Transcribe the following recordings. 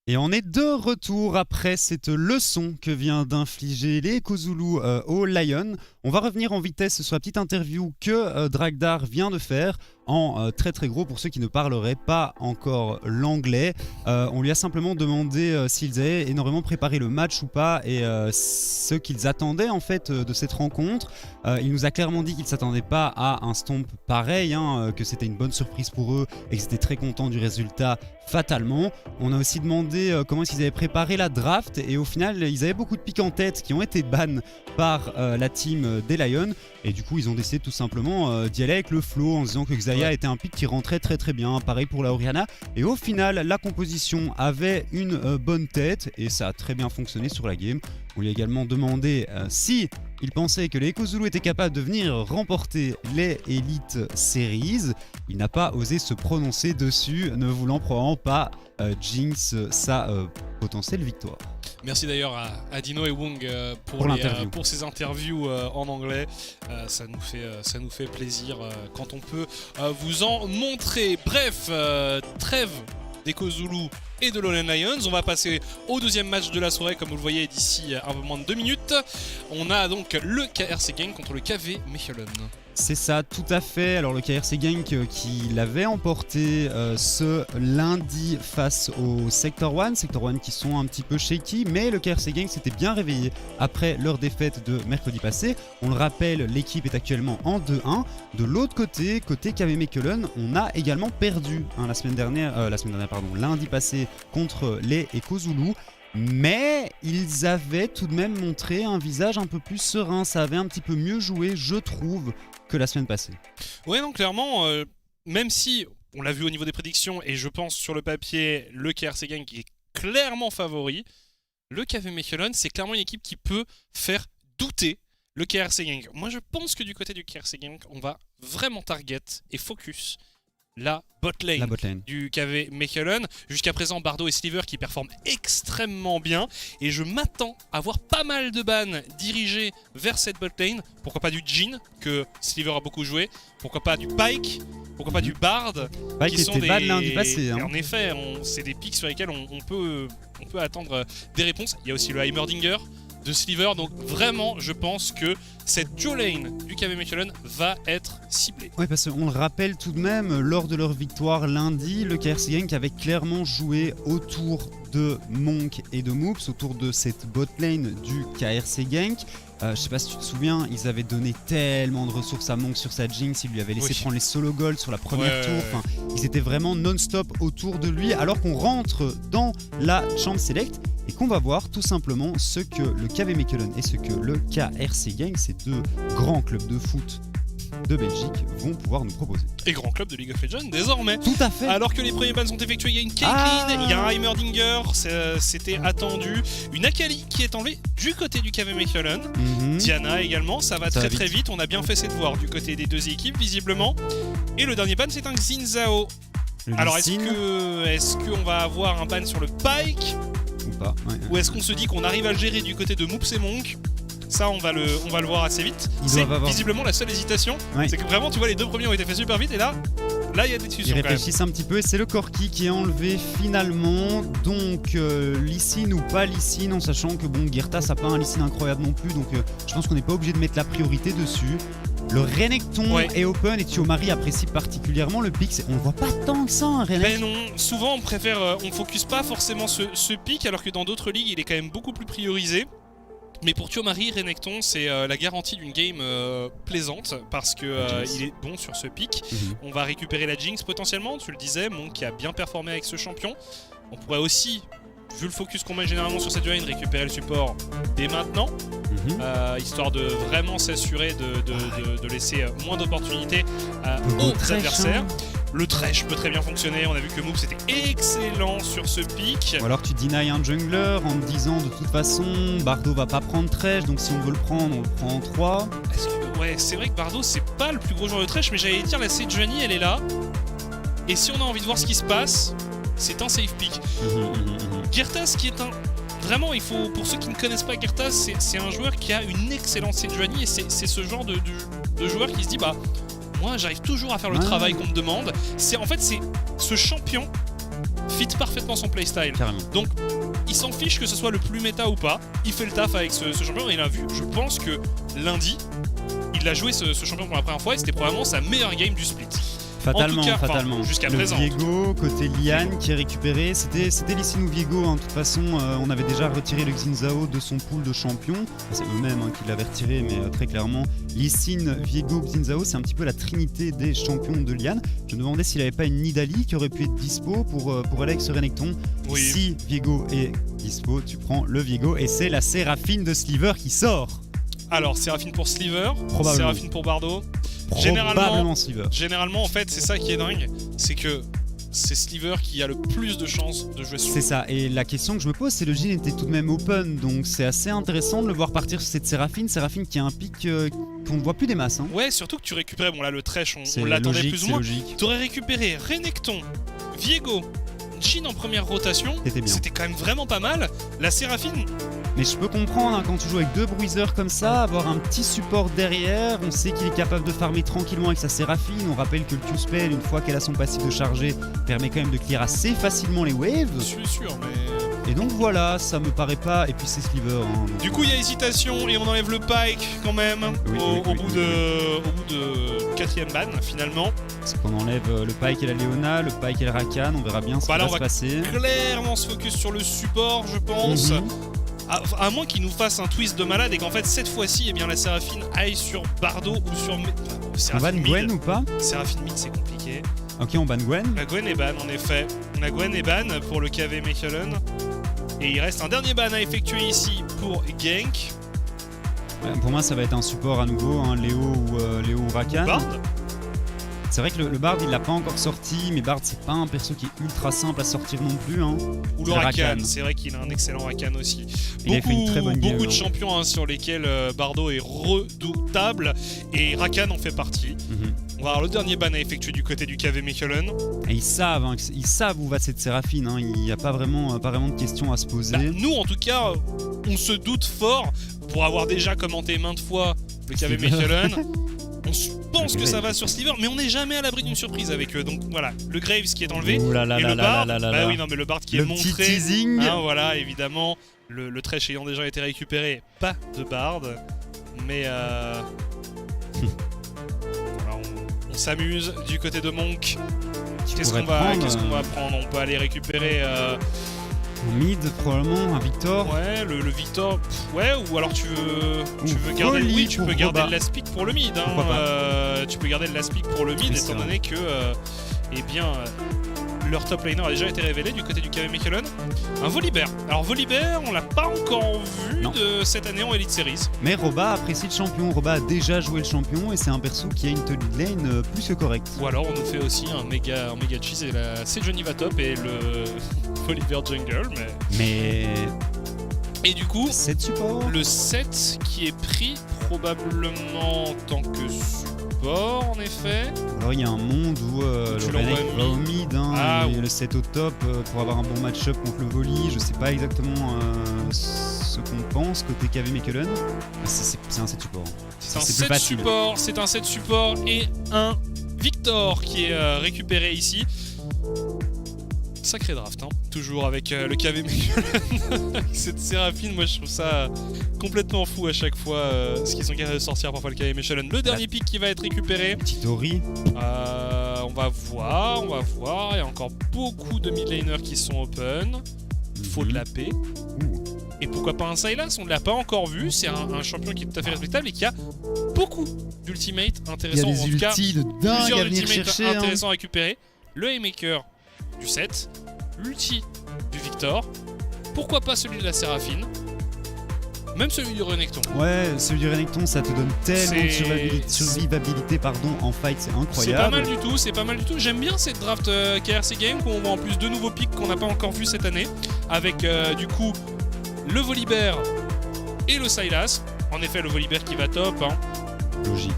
Et on est de retour après cette leçon que vient d'infliger les Kozulu au Lion. On va revenir en vitesse sur la petite interview que Dragdar vient de faire en très très gros pour ceux qui ne parleraient pas encore l'anglais. On lui a simplement demandé s'ils avaient énormément préparé le match ou pas et ce qu'ils attendaient en fait de cette rencontre. Il nous a clairement dit qu'ils ne s'attendaient pas à un stomp pareil, que c'était une bonne surprise pour eux et qu'ils étaient très contents du résultat fatalement. On a aussi demandé comment ils avaient préparé la draft et au final ils avaient beaucoup de pics en tête qui ont été ban par la team des Lions et du coup ils ont décidé tout simplement d'y aller avec le flow en disant que Xayah était un pick qui rentrait très très bien, pareil pour la Orianna, et au final la composition avait une bonne tête et ça a très bien fonctionné sur la game. On lui a également demandé si il pensait que les Kozulu étaient capables de venir remporter les Elite Series. Il n'a pas osé se prononcer dessus, ne voulant probablement pas jinx sa potentielle victoire. Merci d'ailleurs à Dino et Wong pour ces interviews en anglais. Ça nous fait plaisir quand on peut vous en montrer. Bref, trêve des Kozulu et de Lowland Lions. On va passer au deuxième match de la soirée, comme vous le voyez d'ici un peu moins de 2 minutes. On a donc le KRC Gang contre le KV Mechelen. C'est ça, tout à fait. Alors le KRC Gang qui l'avait emporté ce lundi face au Sector 1 qui sont un petit peu shaky, mais le KRC Gang s'était bien réveillé après leur défaite de mercredi passé. On le rappelle, l'équipe est actuellement en 2-1. De l'autre côté KV Mechelen, on a également perdu lundi passé contre les Kozulu. Mais ils avaient tout de même montré un visage un peu plus serein, ça avait un petit peu mieux joué, je trouve, que la semaine passée. Ouais, non, clairement, même si on l'a vu au niveau des prédictions, et je pense sur le papier, le KRC Gang qui est clairement favori, le KV Mechelen, c'est clairement une équipe qui peut faire douter le KRC Gang. Moi, je pense que du côté du KRC Gang, on va vraiment target et focus la botlane du KV Mechelen. Jusqu'à présent, Bardo et Sliver qui performent extrêmement bien. Et je m'attends à voir pas mal de bans dirigés vers cette botlane. Pourquoi pas du Jhin, que Sliver a beaucoup joué. Pourquoi pas du Pyke. Pourquoi pas du Bard. Pyke qui sont des ban lundi passé. En effet, c'est des pics sur lesquels on peut attendre des réponses. Il y a aussi le Heimerdinger de Sliver, donc vraiment je pense que cette duo lane du KV Mechelen va être ciblée. Oui, parce qu'on le rappelle tout de même, lors de leur victoire lundi, le KRC Gang avait clairement joué autour de Monk et de Moops, autour de cette bot lane du KRC Gang. Je sais pas si tu te souviens, ils avaient donné tellement de ressources à Monk sur sa Jinx, ils lui avaient laissé prendre les solo gold sur la première tour, enfin, ils étaient vraiment non-stop autour de lui, alors qu'on rentre dans la Champ Select et qu'on va voir tout simplement ce que le KV Mechelen et ce que le KRC Gang, ces deux grands clubs de foot de Belgique, vont pouvoir nous proposer. Et grand club de League of Legends désormais. Tout à fait. Alors que les premiers bans sont effectués, il y a une Caitlyn, il y a un Heimerdinger, c'était attendu. Une Akali qui est enlevée du côté du KV Mechelen. Diana également, ça va très vite. On a bien fait ses devoirs du côté des deux équipes visiblement. Et le dernier ban, c'est un Xin Zhao. Alors est-ce qu'on va avoir un ban sur le Pyke ou pas, ou est-ce qu'on se dit qu'on arrive à le gérer du côté de Moops et Monk? Ça, on va le voir assez vite. C'est visiblement la seule hésitation. C'est que vraiment, tu vois, les deux premiers ont été faits super vite et là, il y a des discussions. Ils réfléchissent un petit peu et c'est le Corki qui est enlevé finalement. Donc, Lee Sin ou pas Lee Sin, en sachant que bon, Girtas n'a pas un Lee Sin incroyable non plus. Donc, je pense qu'on n'est pas obligé de mettre la priorité dessus. Le Renekton est open et Thiomari apprécie particulièrement le pick. On ne voit pas tant que ça, un Renekton. Ben non, souvent on focus pas forcément ce pick, alors que dans d'autres ligues, il est quand même beaucoup plus priorisé. Mais pour Thiomari, Renekton, c'est la garantie d'une game plaisante parce que il est bon sur ce pick. On va récupérer la Jinx potentiellement, tu le disais, Monk qui a bien performé avec ce champion. On pourrait aussi, vu le focus qu'on met généralement sur cette lane, récupérer le support dès maintenant, histoire de vraiment s'assurer de laisser moins d'opportunités aux adversaires. Le Thresh peut très bien fonctionner, on a vu que Moops était excellent sur ce pick. Ou alors tu deny un jungler en te disant de toute façon Bardo va pas prendre Thresh, donc si on veut le prendre, on le prend en 3. Ouais, c'est vrai que Bardo c'est pas le plus gros joueur de Thresh, mais j'allais dire la Sejuani elle est là. Et si on a envie de voir ce qui se passe, c'est un safe pick. Girtas qui est un... Vraiment, il faut, pour ceux qui ne connaissent pas Girtas, c'est un joueur qui a une excellente Sejuani et c'est ce genre de joueur qui se dit bah... Moi, j'arrive toujours à faire le travail qu'on me demande. En fait, ce champion fit parfaitement son playstyle. Carrément. Donc il s'en fiche que ce soit le plus méta ou pas, il fait le taf avec ce champion et il a vu. Je pense que lundi, il a joué ce champion pour la première fois et c'était probablement sa meilleure game du split. Fatalement, en tout cas, fatalement. Jusqu'à le présent. Viego, côté Lian qui est récupéré, c'était Licin ou Viego. De toute façon, on avait déjà retiré le Xinzao de son pool de champions. C'est eux-mêmes qui l'avaient retiré, mais très clairement, Licin, Viego, Xinzao, c'est un petit peu la trinité des champions de Lian. Je me demandais s'il n'avait pas une Nidalee qui aurait pu être dispo pour Alex Renekton. Oui. Si Viego est dispo, tu prends le Viego et c'est la Séraphine de Sliver qui sort. Alors, Séraphine pour Sliver, Probablement. Séraphine pour Bardo. Probablement Sliver. Généralement, en fait, c'est ça qui est dingue, c'est que c'est Sliver qui a le plus de chances de jouer sur. C'est ça, et la question que je me pose, c'est le Jhin était tout de même open, donc c'est assez intéressant de le voir partir sur cette Séraphine qui a un pic qu'on ne voit plus des masses. Hein. Ouais, surtout que tu récupérais, bon là le Thresh, on C'est l'attendait logique, plus ou c'est moins. logique. T'aurais récupéré Renekton, Viego, Jhin en première rotation, C'était bien. c'était quand même vraiment pas mal. La Séraphine, Mais je peux comprendre, quand tu joues avec 2 bruiseurs comme ça, avoir un petit support derrière, on sait qu'il est capable de farmer tranquillement avec sa Séraphine, on rappelle que le Q-Spell, une fois qu'elle a son passif de chargé, permet quand même de clear assez facilement les waves, je suis sûr, mais... et donc voilà, ça me paraît pas, et puis c'est Sliver. Donc... Du coup, il y a hésitation et on enlève le Pike quand même au bout de 4ème ban finalement. Parce qu'on enlève le Pike et la Leona, le Pike et le Rakan, on verra bien ce qui Là, va on se va passer. clairement se focus sur le support, je pense. Mhm. À moins qu'il nous fasse un twist de malade et qu'en fait cette fois-ci, eh bien la Séraphine aille sur Bardo ou sur On ban Séraphine Gwen mid. ou pas? Séraphine mid, c'est compliqué. Ok, on ban Gwen. La Gwen est ban en effet. La Gwen est ban pour le KV Mechelen. Et il reste un dernier ban à effectuer ici pour Genk. Pour moi, ça va être un support à nouveau, hein, Léo ou Rakan. Bard. C'est vrai que le Bard il l'a pas encore sorti, mais Bard c'est pas un perso qui est ultra simple à sortir non plus. Hein. Ou le Rakan, c'est vrai qu'il a un excellent Rakan aussi. Il a fait une très bonne game. Beaucoup de champions sur lesquels Bardo est redoutable et Rakan en fait partie. On va avoir le dernier ban à effectuer du côté du KV Mechelen. Et ils savent où va cette Séraphine, hein. Il n'y a pas vraiment de questions à se poser. Bah, nous en tout cas, on se doute fort, pour avoir déjà commenté maintes fois le KV Mechelen. On pense que ça va sur Sliver, mais on n'est jamais à l'abri d'une surprise avec eux. Donc voilà, le Graves qui est enlevé, Ouh là là et là le là Bard, là là bah là. oui, non mais le Bard qui Le est petit montré. teasing. Hein, voilà, évidemment, le Thresh ayant déjà été récupéré, pas de Bard, mais voilà, on s'amuse du côté de Monk. Qu'est-ce qu'on va prendre? On peut aller récupérer. Mid probablement, un Victor. Ouais, le Victor, ouais, ou alors tu veux garder, Volley oui, tu pour peux garder Roba. le last pick pour le mid, hein, Pourquoi pas. tu peux garder le last pick pour le mid, Oui, c'est étant vrai. donné que, eh bien, leur top laner a déjà été révélé du côté du KV Mechelen. Un Volibear. Alors Volibear, on l'a pas encore vu Non. de cette année en Elite Series. Mais Roba apprécie le champion. Roba a déjà joué le champion et c'est un perso qui a une tenue de lane plus que correcte. Ou alors on nous fait aussi un méga cheese et c'est Johnny Vatop et le Volibear jungle, Mais et du coup, 7 support. le 7 qui est pris probablement en tant que support en effet. Alors il y a un monde où Tu le l'envoies Renek va au mid, hein, Ah, et oui. le 7 au top pour avoir un bon match-up contre le volley. Je sais pas exactement ce qu'on pense côté KV Mechelen. C'est un 7 support. C'est un plus 7 facile. support, c'est un 7 support et un Victor qui est récupéré ici. Sacré draft, hein. Toujours avec le KV Mechelen. Avec cette Séraphine, moi je trouve ça complètement fou à chaque fois ce qu'ils sont capables de sortir parfois le KV Mechelen. Le dernier pick qui va être récupéré. Petit Ori. On va voir. Il y a encore beaucoup de mid laners qui sont open. Faut de la paix. Ouh. Et pourquoi pas un Sylas? On ne l'a pas encore vu. C'est un champion qui est tout à fait respectable et qui a beaucoup d'ultimates Il y a intéressants. des En tout cas, ultis de dingue plusieurs à venir ultimates chercher. Hein. intéressants à récupérer. Le Haymaker du 7, l'ulti du Victor, pourquoi pas celui de la Séraphine, même celui du Renekton. Ouais, celui du Renekton, ça te donne tellement de C'est- survivabilité en fight, c'est C'est incroyable. pas mal du tout, J'aime bien cette draft KRC Game où on voit en plus deux nouveaux picks qu'on n'a pas encore vu cette année, avec du coup le Volibear et le Sylas. En effet, le Volibear qui va top. Hein. Logique.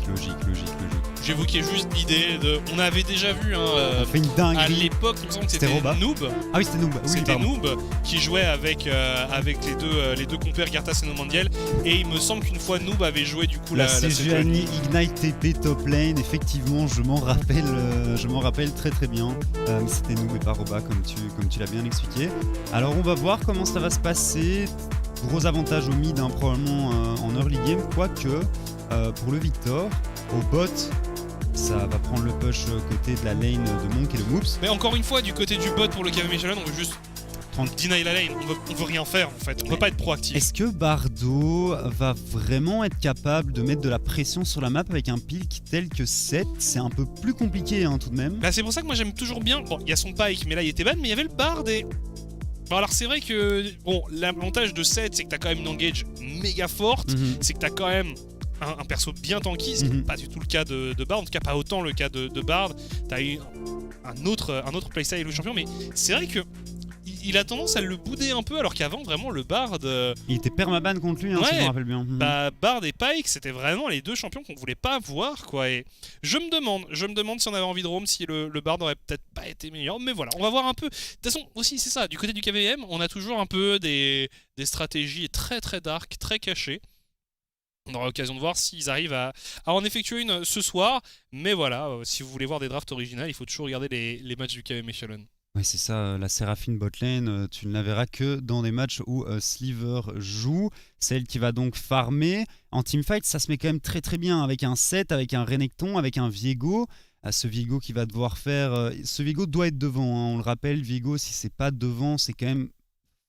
J'évoquais juste l'idée de... On avait déjà vu, On fait une à dinguerie. l'époque, il me semble que C'était c'était Roba. Noob. Ah oui, c'était Noob. Oui, C'était pardon. Noob qui jouait avec les deux compères Gartas et Nomandiel. Et il me semble qu'une fois Noob avait joué du coup La la CGNI Ignite TP top lane, effectivement, je m'en rappelle très très bien. C'était Noob et pas Roba, comme tu l'as bien expliqué. Alors on va voir comment ça va se passer. Gros avantage au mid, hein, probablement en early game, quoique pour le Victor, au bot, ça va prendre le push côté de la lane de Monk et de Moops. Mais encore une fois, du côté du bot pour le KV Michelin, on veut juste 30. deny la lane. On veut rien faire en fait. On peut pas être proactif. Est-ce que Bardo va vraiment être capable de mettre de la pression sur la map avec un pick tel que 7? C'est un peu plus compliqué, hein, tout de même. Bah, c'est pour ça que moi j'aime toujours bien. Bon, il y a son Pike, mais là il était ban, mais il y avait le Bard et. Bon, alors c'est vrai que bon, l'avantage de 7, c'est que t'as quand même une engage méga forte, c'est que t'as quand même un perso bien tanky, c'est pas du tout le cas de Bard, en tout cas pas autant le cas de Bard. T'as eu un autre playstyle le champion, mais c'est vrai que il a tendance à le bouder un peu, alors qu'avant vraiment le Bard. Il était permaban contre lui, hein, si je me rappelle bien. Bah, Bard et Pike, c'était vraiment les deux champions qu'on voulait pas voir, quoi. Et je me demande si on avait envie de roam, si le Bard aurait peut-être pas été meilleur. Mais voilà, on va voir un peu. De toute façon, aussi, c'est ça. Du côté du KVM, on a toujours un peu des stratégies très très dark, très cachées. On aura l'occasion de voir s'ils arrivent à en effectuer une ce soir. Mais voilà, si vous voulez voir des drafts originales, il faut toujours regarder les matchs du KVM Echelon. Oui, c'est ça, la Séraphine botlane, tu ne la verras que dans des matchs où Sliver joue, celle qui va donc farmer. En teamfight, ça se met quand même très très bien avec un Sett, avec un Renekton, avec un Viego. Ce Viego qui va devoir faire... ce Viego doit être devant, hein, on le rappelle, Viego, si c'est pas devant, c'est quand même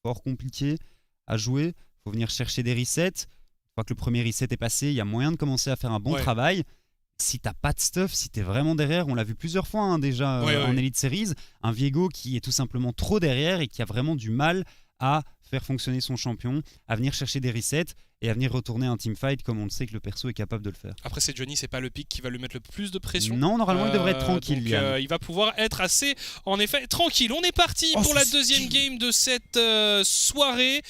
fort compliqué à jouer. Il faut venir chercher des resets. Une fois que le premier reset est passé, il y a moyen de commencer à faire un bon travail. Si t'as pas de stuff, si t'es vraiment derrière, on l'a vu plusieurs fois hein, déjà en Elite Series, un Viego qui est tout simplement trop derrière et qui a vraiment du mal à faire fonctionner son champion, à venir chercher des resets et à venir retourner un teamfight comme on le sait que le perso est capable de le faire. Après c'est Johnny, c'est pas le pick qui va lui mettre le plus de pression. Non, normalement il devrait être tranquille. Donc, il va pouvoir être assez, en effet, tranquille. On est parti pour la deuxième game de cette soirée.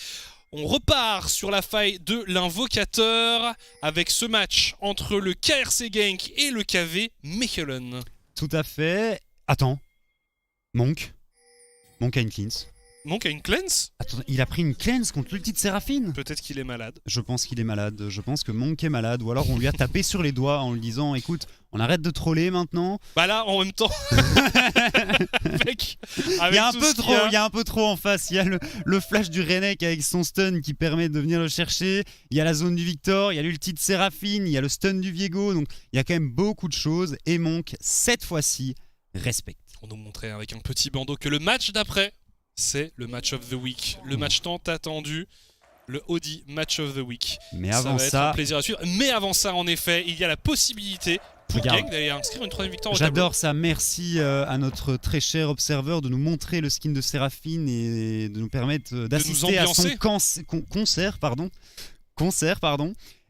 On repart sur la faille de l'invocateur avec ce match entre le KRC Genk et le KV Mechelen. Tout à fait. Attends. Monk a une cleanse. Monk a une cleanse? Attends, il a pris une cleanse contre l'ulti de Séraphine. Peut-être qu'il est malade. Je pense qu'il est malade. Je pense que Monk est malade. Ou alors on lui a tapé sur les doigts en lui disant écoute, on arrête de troller maintenant. Bah là, en même temps. Mec, il y a un peu trop en face. Il y a le flash du Renek avec son stun qui permet de venir le chercher. Il y a la zone du Victor. Il y a l'ulti de Séraphine. Il y a le stun du Viego. Donc il y a quand même beaucoup de choses. Et Monk, cette fois-ci, respecte. On nous montrait avec un petit bandeau que le match d'après, c'est le match of the week. Le match tant attendu. Le Audi Match of the Week. Mais ça avant va être un plaisir à suivre. Mais avant ça, en effet, il y a la possibilité pour Genk d'aller inscrire une troisième victoire au tableau. J'adore ça. Merci à notre très cher observeur de nous montrer le skin de Séraphine et de nous permettre d'assister à son concert.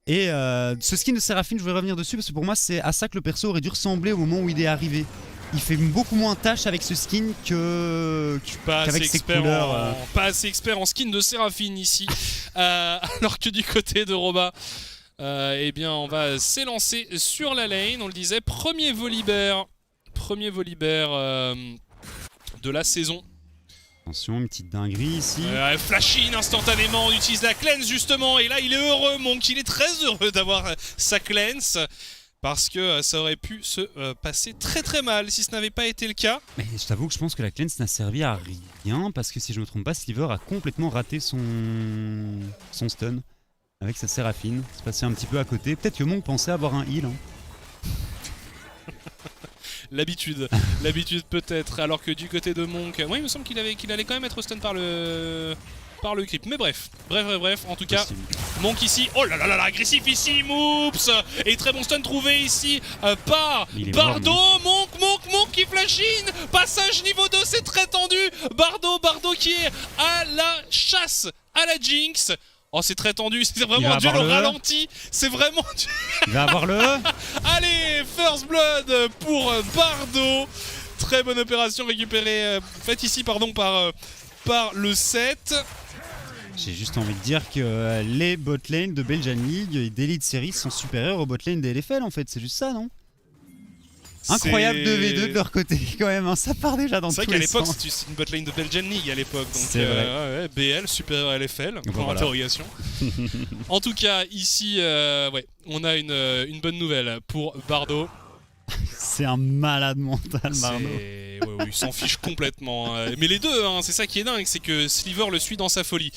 Et ce skin de Séraphine, je voulais revenir dessus parce que pour moi, c'est à ça que le perso aurait dû ressembler au moment où il est arrivé. Il fait beaucoup moins tâche avec ce skin qu'avec ses couleurs. Pas assez expert en skin de Séraphine ici. Alors que du côté de Roba, eh bien, on va s'élancer sur la lane. On le disait, premier Volibear de la saison. Attention, une petite dinguerie ici. Flash in instantanément, on utilise la cleanse justement. Et là, il est heureux, Monk. Il est très heureux d'avoir sa cleanse. Parce que ça aurait pu se passer très très mal si ce n'avait pas été le cas. Mais je t'avoue que je pense que la cleanse n'a servi à rien. Parce que si je ne me trompe pas, Sliver a complètement raté son stun. Avec sa Séraphine. C'est passé un petit peu à côté. Peut-être que Monk pensait avoir un heal. Hein. L'habitude peut-être. Alors que du côté de Monk, moi il me semble qu'il allait quand même être stun par le creep. Mais bref, en tout cas, Monk ici, oh là là là, agressif ici, Moops. Et très bon stun trouvé ici par Bardo. Monk qui flash in. Passage niveau 2, c'est très tendu. Bardo qui est à la chasse, à la Jinx. Oh, c'est très tendu, c'est vraiment dur le ralenti. C'est vraiment dur. Il va avoir le Allez, first blood pour Bardo. Très bonne opération récupérée, faite ici par le 7. J'ai juste envie de dire que les botlane de Belgian League et d'Elite Series sont supérieurs aux botlane des LFL en fait, c'est juste ça, non? Incroyable 2v2 de leur côté quand même, hein. Ça part déjà dans tous les sens. C'est vrai qu'à l'époque c'était une botlane de Belgian League à l'époque, donc c'est vrai. BL supérieur à LFL, point Voilà. d'interrogation. En tout cas ici, on a une bonne nouvelle pour Bardo. C'est un malade mental, Bardo. Ouais, il s'en fiche complètement. Mais les deux, hein, c'est ça qui est dingue, c'est que Sliver le suit dans sa folie.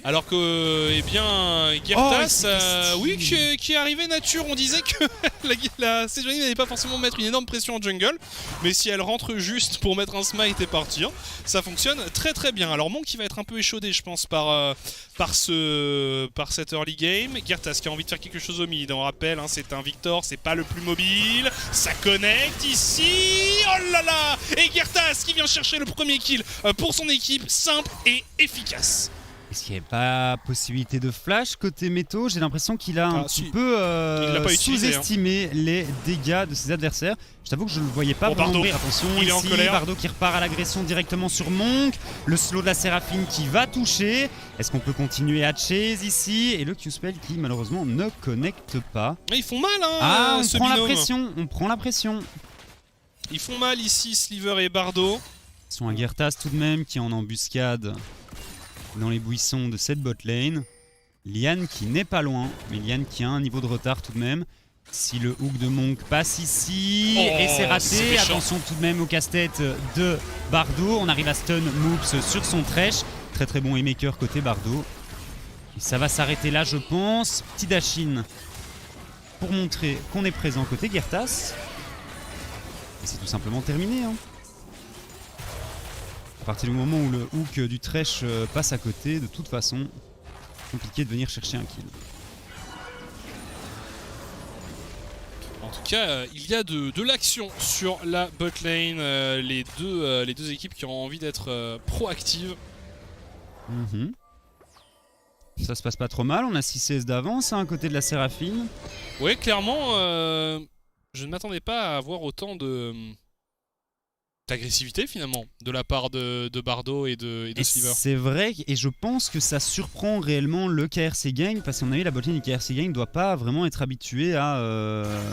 Alors que, eh bien, Gertas, qui est arrivé nature, on disait que la Sejuani n'allait pas forcément mettre une énorme pression en jungle, mais si elle rentre juste pour mettre un smite et partir, ça fonctionne très très bien. Alors Monk qui va être un peu échaudé, je pense, par cette early game. Gertas qui a envie de faire quelque chose au mid. On rappelle, hein, c'est un Victor, c'est pas le plus mobile. Ça connecte ici. Oh là là! Et Gertas qui vient chercher le premier kill pour son équipe, simple et efficace. Est-ce qu'il n'y avait pas possibilité de flash côté Métaux? J'ai l'impression qu'il a un petit peu sous-estimé les dégâts de ses adversaires. Je t'avoue que je ne le voyais pas vraiment mourir. Attention, il est en colère. Bardo qui repart à l'agression directement sur Monk. Le slow de la Séraphine qui va toucher. Est-ce qu'on peut continuer à chase ici? Et le Q-spell qui malheureusement ne connecte pas. Mais ils font mal, hein, on ce prend binôme. la pression, on prend la pression. Ils font mal ici, Sliver et Bardo. Ils sont un Gertas tout de même qui est en embuscade dans les buissons de cette bot lane. Lian qui n'est pas loin, mais Lian qui a un niveau de retard tout de même. Si le hook de Monk passe ici, et c'est raté. Attention tout de même au casse-tête de Bardo. On arrive à stun Moops sur son Thresh. Très très bon haymaker côté Bardo. Et ça va s'arrêter là je pense. Petit dash-in pour montrer qu'on est présent côté Gertas. Et c'est tout simplement terminé, hein. À partir du moment où le hook du Thresh passe à côté, de toute façon, compliqué de venir chercher un kill. En tout cas, il y a de l'action sur la bot lane. Les deux équipes qui ont envie d'être proactives. Ça se passe pas trop mal, on a 6 CS d'avance, à côté de la Séraphine. Ouais, clairement, je ne m'attendais pas à avoir autant d'agressivité finalement de la part de Bardo et de Sliver. C'est vrai, et je pense que ça surprend réellement le KRC Gang, parce qu'on a vu la botlane du KRC Gang ne doit pas vraiment être habitué à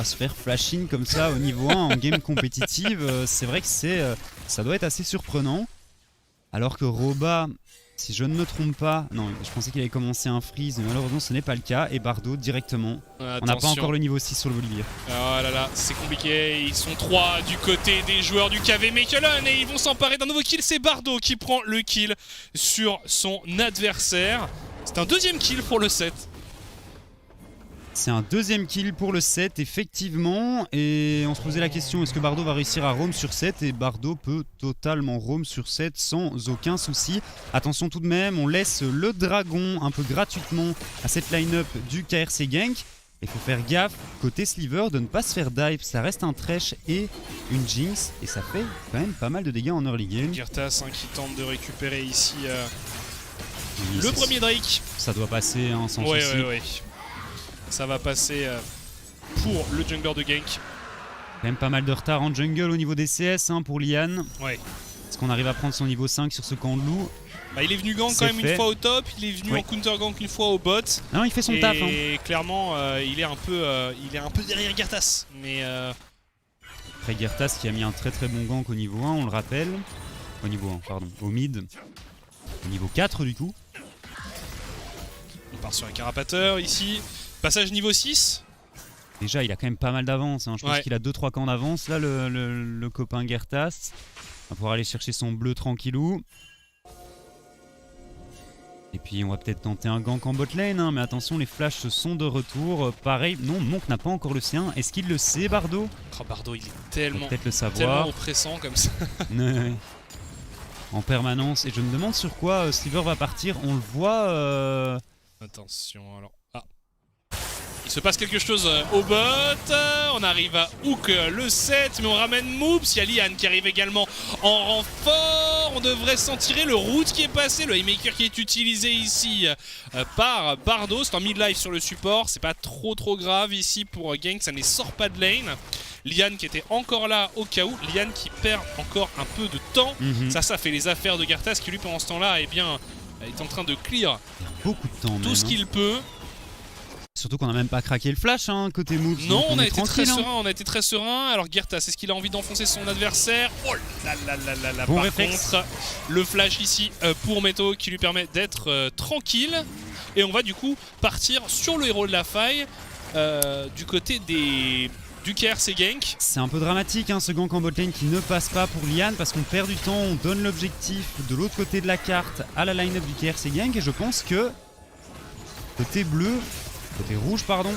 se faire flashing comme ça au niveau 1 en game compétitive. C'est vrai que ça doit être assez surprenant. Alors que Roba, si je ne me trompe pas, non, je pensais qu'il avait commencé un freeze, mais malheureusement ce n'est pas le cas. Et Bardo directement. Attention. On n'a pas encore le niveau 6 sur le Volibear. Oh là là, c'est compliqué. Ils sont 3 du côté des joueurs du KV Mechelen et ils vont s'emparer d'un nouveau kill. C'est Bardo qui prend le kill sur son adversaire. C'est un deuxième kill pour le set. C'est un deuxième kill pour le set, effectivement. Et on se posait la question, est-ce que Bardo va réussir à roam sur 7? Et Bardo peut totalement roam sur 7 sans aucun souci. Attention tout de même, on laisse le dragon un peu gratuitement à cette line-up du KRC Gank. Il faut faire gaffe, côté Sliver, de ne pas se faire dive. Ça reste un Thresh et une Jinx. Et ça fait quand même pas mal de dégâts en early game. Gertas qui tente de récupérer ici Oui, le premier Drake. Ça doit passer hein, sans souci. Ouais. Ça va passer pour le jungler de gank. Quand même pas mal de retard en jungle au niveau des CS hein, pour Lian. Ouais. Est-ce qu'on arrive à prendre son niveau 5 sur ce camp de loup? Bah, il est venu gank quand même une fois au top, il est venu en counter gank une fois au bot. Non, il fait son taf. Et clairement, il est un peu derrière Gertas. Mais après Gertas qui a mis un très très bon gank au niveau 1, on le rappelle. Au niveau 1, pardon, au mid. Au niveau 4 du coup. On part sur un carapateur ici. Passage niveau 6. Déjà, il a quand même pas mal d'avance. Hein. Je pense qu'il a 2-3 camps d'avance, là, le copain Gertas. On va pouvoir aller chercher son bleu tranquillou. Et puis, on va peut-être tenter un gank en bot lane. Hein. Mais attention, les flashs sont de retour. Pareil, non, Monk n'a pas encore le sien. Est-ce qu'il le sait, Bardo? Oh, Bardo, il est tellement, peut-être le savoir. Tellement oppressant comme ça. En permanence. Et je me demande sur quoi Sliver va partir. On le voit... Attention, alors... Il se passe quelque chose au bot, on arrive à hook le 7, mais on ramène Moops, il y a Lian qui arrive également en renfort, on devrait s'en tirer, le route qui est passé, le haymaker qui est utilisé ici par Bardo, c'est en mid-life sur le support, c'est pas trop grave ici pour Gank, ça ne sort pas de lane. Lian qui était encore là au cas où, Lian qui perd encore un peu de temps, ça fait les affaires de Gertas qui lui pendant ce temps-là eh bien, est en train de clear beaucoup de temps tout ce qu'il peut. Surtout qu'on n'a même pas craqué le flash hein, côté move. Non, on a été très hein. serein, on a été très serein. Alors Gertas, est-ce qu'il a envie d'enfoncer son adversaire? Oh là là là là là. Bon Par réflexe. contre, le flash ici pour Meto qui lui permet d'être tranquille. Et on va du coup partir sur le héros de la faille du côté du KRC Gank. C'est un peu dramatique hein, ce gank en botlane qui ne passe pas pour Lian parce qu'on perd du temps, on donne l'objectif de l'autre côté de la carte à la line-up du KRC Gank et je pense que côté rouge pardon,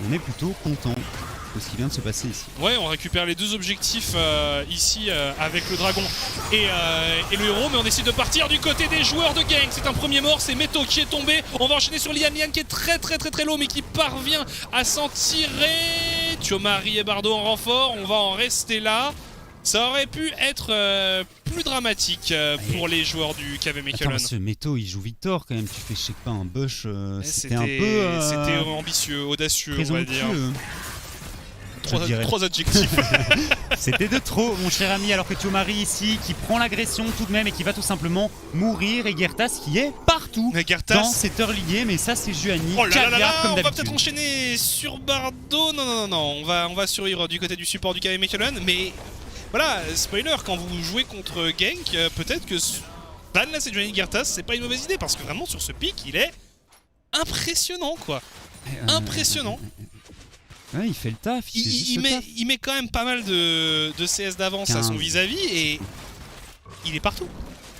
on est plutôt content de ce qui vient de se passer ici. Ouais, on récupère les deux objectifs ici avec le dragon et le héros, mais on décide de partir du côté des joueurs de Gank. C'est un premier mort, c'est Meto qui est tombé. On va enchaîner sur Lian qui est très low mais qui parvient à s'en tirer. Thiomari et Bardo en renfort, on va en rester là. Ça aurait pu être plus dramatique pour les joueurs du KV Mechelen. Attends, ce Meto il joue Victor quand même, tu fais je sais pas un bush, c'était un peu... C'était ambitieux, audacieux on va dire. Trois adjectifs. C'était de trop mon cher ami, alors que Thiomari ici qui prend l'agression tout de même et qui va tout simplement mourir et Gertas qui est partout dans cette early game et ça c'est Juani. Oh là là là, on va peut-être enchaîner sur Bardo. Non, on va survivre du côté du support du KV Mechelen, mais voilà, spoiler, quand vous jouez contre Gank, peut-être que ban là c'est Juani Gertas, c'est pas une mauvaise idée parce que vraiment sur ce pic il est impressionnant quoi. Impressionnant. Ouais, il fait le taf. Il met quand même pas mal de CS d'avance à son vis-à-vis et il est partout.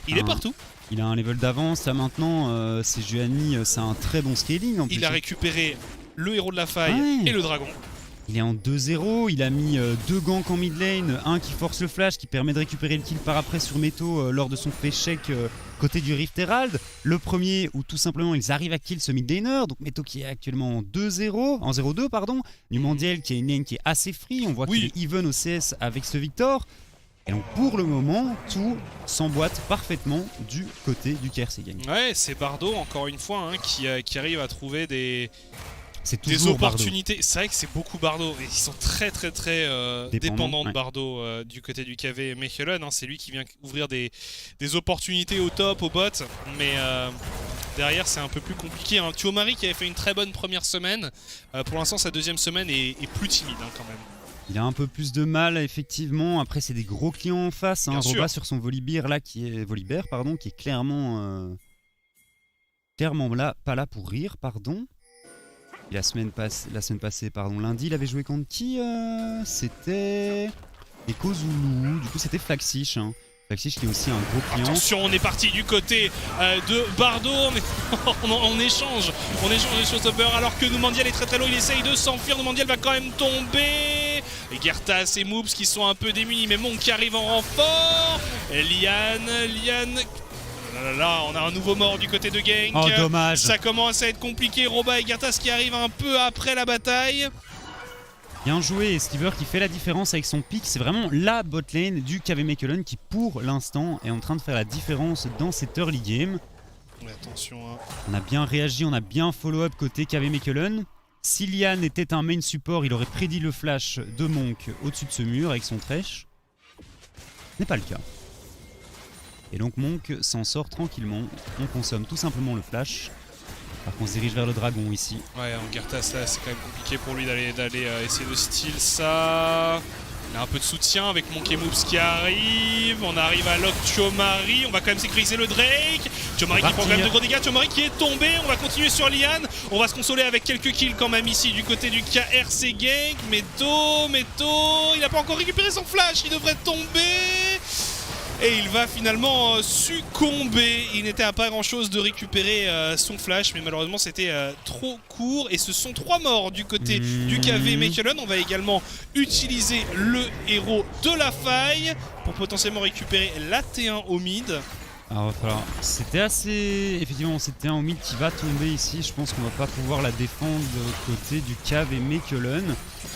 Il est partout. Il a un level d'avance. Là maintenant, c'est Juani, c'est un très bon scaling en plus. Il a récupéré le héros de la faille et le dragon. Il est en 2-0, il a mis deux ganks en mid lane, un qui force le flash, qui permet de récupérer le kill par après sur Meto lors de son fait check côté du Rift Herald. Le premier où tout simplement ils arrivent à kill ce mid laner, donc Meto qui est actuellement en 2-0, en 0-2 pardon. Numandiel qui a une lane qui est assez free, on voit qu'il est even au CS avec ce Victor. Et donc pour le moment, tout s'emboîte parfaitement du côté du KRC Gang. Ouais, c'est Bardo encore une fois hein, qui arrive à trouver des opportunités. C'est vrai que c'est beaucoup Bardo. Et ils sont très dépendants de Bardo du côté du KV Mechelen. Hein. C'est lui qui vient ouvrir des opportunités au top, au bot. Mais derrière, c'est un peu plus compliqué. Hein. Thiomari qui avait fait une très bonne première semaine. Pour l'instant, sa deuxième semaine est plus timide hein, quand même. Il a un peu plus de mal effectivement. Après, c'est des gros clients en face. Hein. Roba sur son Volibear là, qui est clairement là, pas là pour rire, pardon. Et la semaine passée, lundi, il avait joué contre qui c'était Echo Zulu. Du coup, c'était Flaxish. Hein. Flaxish qui est aussi un gros client. Attention, on est parti du côté de Bardo. Mais on échange les showstoppers alors que Numandiel est très low. Il essaye de s'enfuir. Numandiel va quand même tomber. Et Gertas et Moobs qui sont un peu démunis. Mais Monk qui arrive en renfort. Et Lian. Là, on a un nouveau mort du côté de Gank. Oh, dommage. Ça commence à être compliqué. Roba et Gertas qui arrivent un peu après la bataille. Bien joué, et Stever qui fait la différence avec son pick. C'est vraiment la botlane du KV Mechelen qui, pour l'instant, est en train de faire la différence dans cette early game. Mais attention. Hein. On a bien réagi, on a bien follow-up côté KV Mechelen. Si Lian était un main support, il aurait prédit le flash de Monk au-dessus de ce mur avec son Thresh. Ce n'est pas le cas. Et donc Monk s'en sort tranquillement, on consomme tout simplement le flash. Par contre on se dirige vers le dragon ici. Ouais, en Gertas là c'est quand même compliqué pour lui d'aller essayer de steal ça. Il a un peu de soutien avec Monk et Moobs qui arrive. On arrive à lock Thiomari, on va quand même sécuriser le Drake. Thiomari qui prend quand même de gros dégâts, Thiomari qui est tombé. On va continuer sur Lian, on va se consoler avec quelques kills quand même ici du côté du KRC Gank. Meto, il n'a pas encore récupéré son flash, il devrait tomber. Et il va finalement succomber. Il n'était à pas grand chose de récupérer son flash, mais malheureusement c'était trop court. Et ce sont 3 morts du côté du KV Mechelen. On va également utiliser le héros de la faille pour potentiellement récupérer la T1 au mid. Alors c'était effectivement c'était un au mid qui va tomber ici. Je pense qu'on va pas pouvoir la défendre côté du KV Mechelen.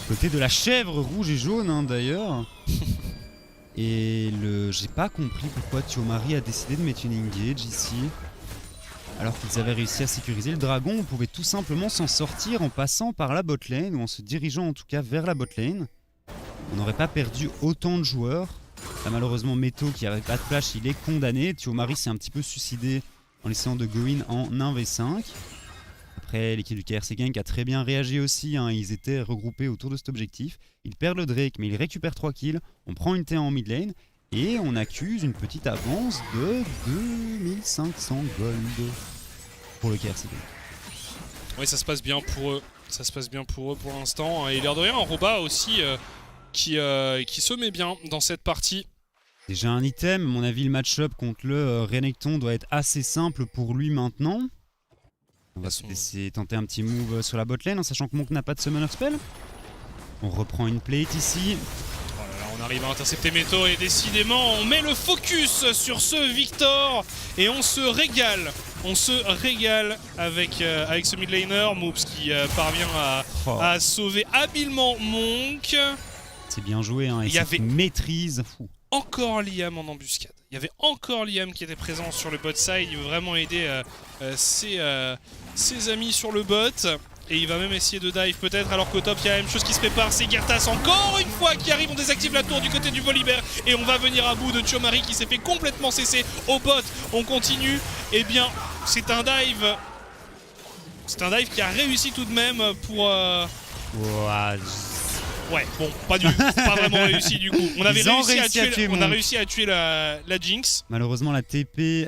Côté de la chèvre rouge et jaune hein, d'ailleurs. Et j'ai pas compris pourquoi Thiomari a décidé de mettre une engage ici. Alors qu'ils avaient réussi à sécuriser le dragon, on pouvait tout simplement s'en sortir en passant par la botlane, ou en se dirigeant en tout cas vers la botlane. On n'aurait pas perdu autant de joueurs. Là malheureusement Meto qui n'avait pas de flash, il est condamné. Thiomari s'est un petit peu suicidé en essayant de go in en 1v5. Après, l'équipe du KRC Gang a très bien réagi aussi, hein. Ils étaient regroupés autour de cet objectif. Ils perdent le Drake, mais ils récupèrent 3 kills. On prend une T1 en mid lane et on accuse une petite avance de 2500 gold pour le KRC Gang. Oui, ça se passe bien pour eux. Ça se passe bien pour eux pour l'instant. Et l'air de rien, un Roba aussi qui se met bien dans cette partie. Déjà un item, à mon avis le match-up contre le Renekton doit être assez simple pour lui maintenant. On va se laisser tenter un petit move sur la botlane en sachant que Monk n'a pas de Summoner Spell. On reprend une plate ici. Oh là là, on arrive à intercepter Meto et décidément on met le focus sur ce Victor et on se régale. On se régale avec ce mid laner, Moops qui parvient à sauver habilement Monk. C'est bien joué, hein, et il y avait maîtrise. Fou. Encore Liam en embuscade. Il y avait encore Liam qui était présent sur le bot side. Il veut vraiment aider ses amis sur le bot. Et il va même essayer de dive peut-être, alors qu'au top il y a la même chose qui se prépare. C'est Gertas encore une fois qui arrive. On désactive la tour du côté du Volibear. Et on va venir à bout de Chiomari qui s'est fait complètement cesser au bot. On continue. Eh bien, c'est un dive. C'est un dive qui a réussi tout de même pour... Ouais, bon, pas vraiment réussi du coup. On avait réussi à tuer la Jinx. Malheureusement, la TP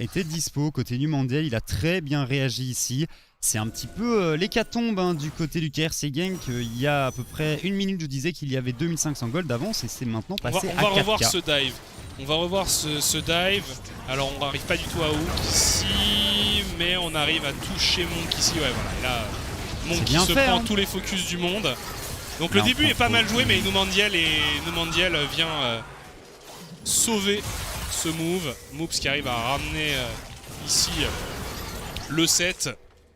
était dispo côté du Mandiel. Il a très bien réagi ici. C'est un petit peu l'hécatombe, hein, du côté du KRC Gang. Il y a à peu près une minute, je disais qu'il y avait 2500 gold d'avance et c'est maintenant passé à 4K. On va revoir ce dive. On va revoir ce dive. Alors, on n'arrive pas du tout à hook ici, mais on arrive à toucher Monk ici. Ouais, voilà. Et là, Monk qui se prend tous les focus du monde. Donc le début est pas mal joué, mais Numandiel vient sauver ce move. Moops qui arrive à ramener ici le set.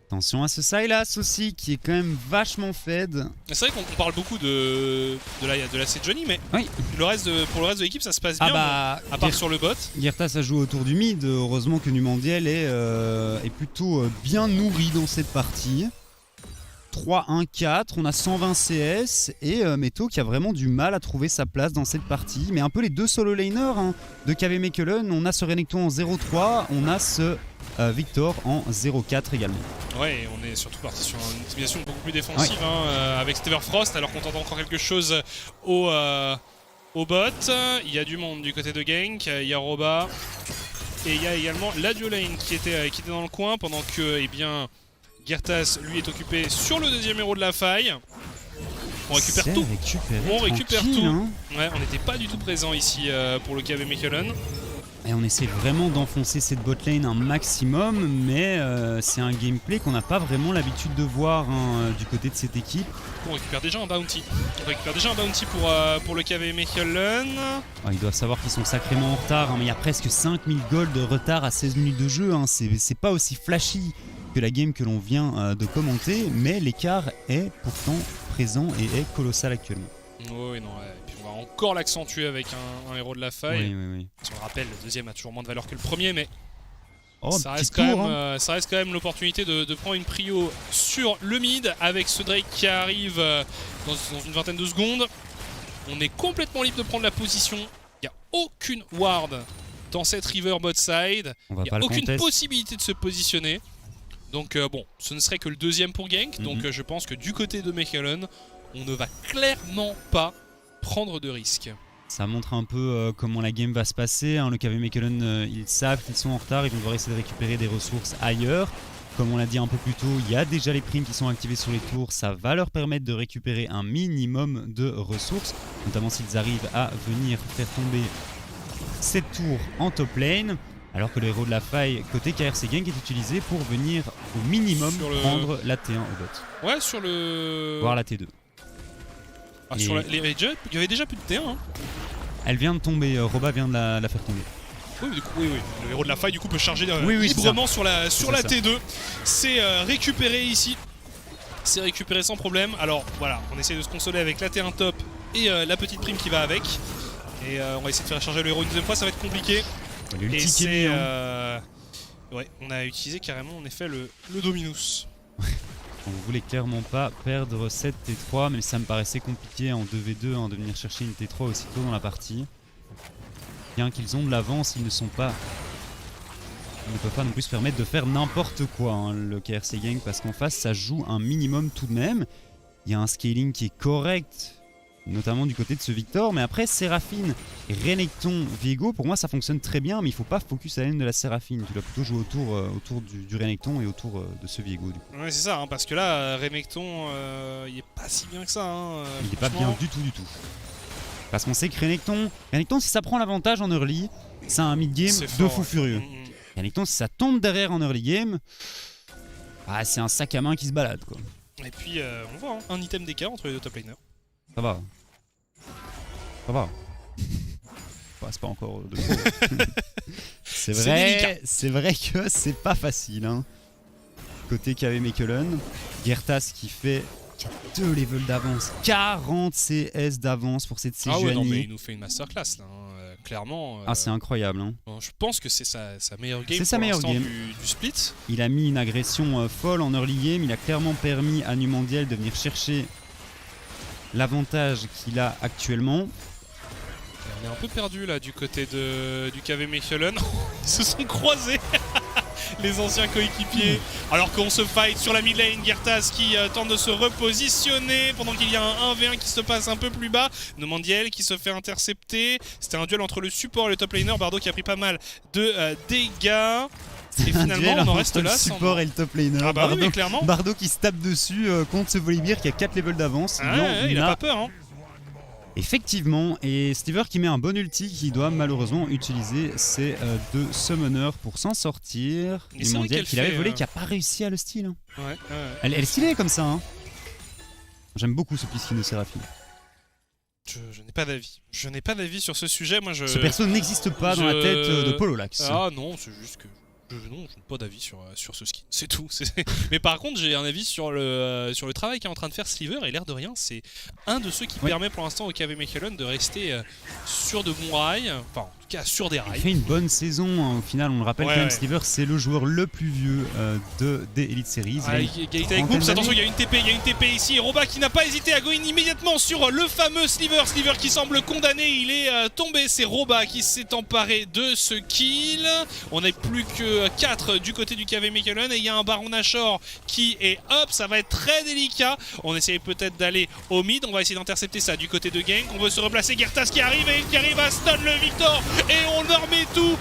Attention à ce Sylas aussi qui est quand même vachement fed. C'est vrai qu'on parle beaucoup de la set Johnny, mais oui. Pour le reste de l'équipe ça se passe bien, à part sur le bot. Gertas a joué autour du mid, heureusement que Numandiel est plutôt bien nourri dans cette partie. 3-1-4, on a 120 CS et Meto qui a vraiment du mal à trouver sa place dans cette partie. Mais un peu les deux solo laners, hein, de KV Mechelen. On a ce Renekton en 0-3, on a ce Victor en 0-4 également. Ouais, on est surtout parti sur une optimisation beaucoup plus défensive, hein, avec Steverfrost, alors qu'on tente encore quelque chose au bot. Il y a du monde du côté de Gank, il y a Roba et il y a également la duo lane qui était dans le coin pendant que, eh bien, Gertas lui est occupé sur le deuxième héros de la faille. On récupère tout. On récupère tout. Hein. Ouais, on n'était pas du tout présent ici pour le KV Mechelen. Et on essaie vraiment d'enfoncer cette botlane un maximum, mais c'est un gameplay qu'on n'a pas vraiment l'habitude de voir, hein, du côté de cette équipe. On récupère déjà un bounty. Pour le KV Mechelen. Ils doivent savoir qu'ils sont sacrément en retard, hein, mais il y a presque 5000 gold de retard à 16 minutes de jeu. Hein. C'est pas aussi flashy que la game que l'on vient de commenter, mais l'écart est pourtant présent et est colossal actuellement. Oui, non, ouais. Et puis on va encore l'accentuer avec un héros de la faille. Oui. Si on le rappelle, le deuxième a toujours moins de valeur que le premier, mais ça reste quand même l'opportunité de prendre une prio sur le mid avec ce Drake qui arrive dans une vingtaine de secondes. On est complètement libre de prendre la position. Il n'y a aucune ward dans cette river bot side. Il n'y a aucune possibilité de se positionner. Donc bon, ce ne serait que le deuxième pour Gank. Donc je pense que du côté de Mechelen, on ne va clairement pas prendre de risques. Ça montre un peu comment la game va se passer, hein. Le KV Mechelen, ils savent qu'ils sont en retard, ils vont devoir essayer de récupérer des ressources ailleurs. Comme on l'a dit un peu plus tôt, il y a déjà les primes qui sont activées sur les tours, ça va leur permettre de récupérer un minimum de ressources, notamment s'ils arrivent à venir faire tomber cette tour en top lane. Alors que le héros de la faille côté KRC Gang est utilisé pour venir au minimum prendre la T1 au bot. Ouais, sur le... Voire la T2. Ah, il y avait déjà plus de T1. Hein. Elle vient de tomber, Roba vient de la faire tomber. Oui. Le héros de la faille du coup peut charger librement sur la T2. C'est récupéré ici. C'est récupéré sans problème. Alors voilà, on essaie de se consoler avec la T1 top et la petite prime qui va avec. Et on va essayer de faire charger le héros une deuxième fois, ça va être compliqué. Et c'est... Ouais, on a utilisé carrément en effet le Dominus. On voulait clairement pas perdre cette T3, mais ça me paraissait compliqué en 2v2, hein, de venir chercher une T3 aussitôt dans la partie. Bien qu'ils ont de l'avance, ils ne sont pas ne peuvent pas non plus se permettre de faire n'importe quoi, hein, le KRC Gang, parce qu'en face, ça joue un minimum tout de même. Il y a un scaling qui est correct, notamment du côté de ce Victor, mais après, Séraphine, Renekton, Viego, pour moi, ça fonctionne très bien, mais il ne faut pas focus à la lane de la Séraphine. Tu dois plutôt jouer autour du Renekton et autour de ce Viego, du coup. Ouais, c'est ça, hein, parce que là, Renekton, il est pas si bien que ça. Hein, il est pas bien du tout. Parce qu'on sait que Renekton, si ça prend l'avantage en early, c'est un mid-game de fou furieux. Renekton, si ça tombe derrière en early game, c'est un sac à main qui se balade, quoi. Et puis, on voit, hein, un item d'écart entre les deux top laners. Ça va. C'est pas encore de c'est vrai que c'est pas facile, hein. Côté KV Mechelen, Gertas qui a 2 levels d'avance, 40 CS d'avance pour cette CGNI. Ah ouais, non, mais il nous fait une masterclass là, hein. Clairement. C'est incroyable, hein. Je pense que c'est sa meilleure game. C'est sa meilleure game du split. Il a mis une agression folle en early game, il a clairement permis à Numandiel de venir chercher l'avantage qu'il a actuellement. On est un peu perdu là du côté du KV Mechelen. Ils se sont croisés. Les anciens coéquipiers, alors qu'on se fight sur la mid lane. Gertas qui tente de se repositionner pendant qu'il y a un 1v1 qui se passe un peu plus bas. Numandiel qui se fait intercepter. C'était un duel entre le support et le top laner. Bardo qui a pris pas mal de dégâts. Et finalement on en reste là. Le support et le top laner. Ah bah Bardo, oui, clairement. Bardo qui se tape dessus contre ce Volibear qui a 4 levels d'avance. Il a pas peur, hein. Effectivement, et Sliver qui met un bon ulti qui doit malheureusement utiliser ses 2 summoners pour s'en sortir. Numandiel qu'il avait volé, qui a pas réussi à le steal. Hein. Ouais. Elle est stylée comme ça. Hein. J'aime beaucoup ce piscine de Séraphine. Je n'ai pas d'avis. Je n'ai pas d'avis sur ce sujet. Moi, ce perso n'existe pas dans la tête de Pololax. Ah non, c'est juste que... Non, je n'ai pas d'avis sur ce skin, c'est tout. Mais par contre, j'ai un avis sur le travail qu'est en train de faire Sliver, et l'air de rien, c'est un de ceux qui permet pour l'instant au KV Mechelen de rester sur de bons rails, enfin en tout cas sur des rails. Il fait une bonne saison, hein, au final, on le rappelle quand même, Sliver c'est le joueur le plus vieux des Elite Series. Égalité avec Moops, attention, il y a une TP ici, et Roba qui n'a pas hésité à go in immédiatement sur le fameux Sliver qui semble condamné, il est tombé, c'est Roba qui s'est emparé de ce kill. On n'est plus que 4 du côté du KV Mechelen et il y a un Baron Nashor qui est up, ça va être très délicat. On essaye peut-être d'aller au mid, on va essayer d'intercepter ça du côté de Gang. On veut se replacer, Gertas qui arrive et qui arrive à stun le Victor et on leur met tout